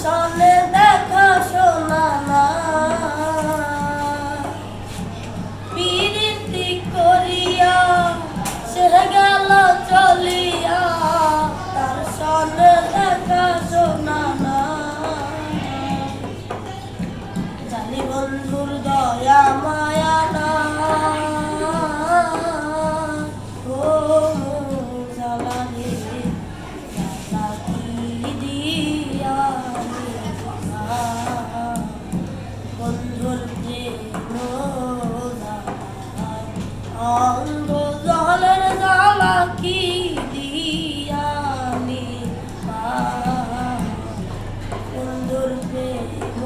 সনে দেখা শোনা না প্রীতি করিয়া সে গেল চলিয়া তার সনে দেখা শোনা না জানি বন্ধুর দয়া মায়া না অন্ধ জলের জ্বালা কি দিয়ানি বন্ধুর প্রেম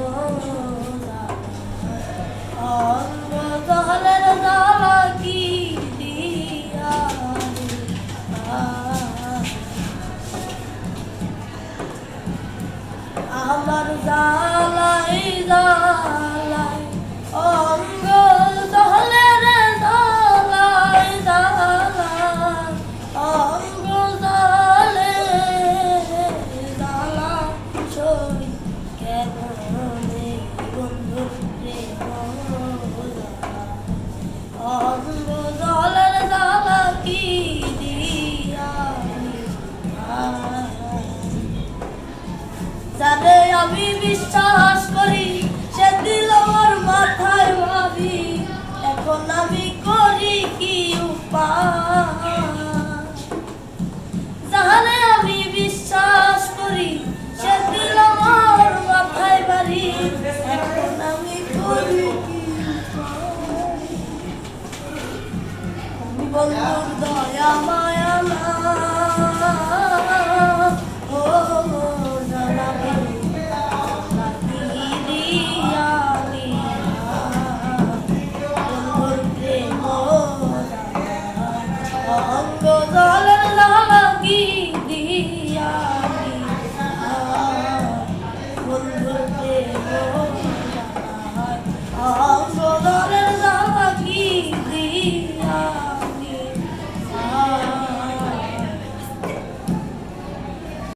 অন্ধ জলের জ্বালা কি দিয়ানি আমার জ্বালাই জ্বালাই অঙ্গ জলের জ্বালাই জ্বালাই অঙ্গ জলে জ্বালা ছই কেমনে বন্ধু প্রেম অঙ্গ জলের জ্বালা কি দিয়ানি যারে আমি বিশ্বাস করি সে দিল আমার মাথায় ভাবি এখন আমি করি কি উপায়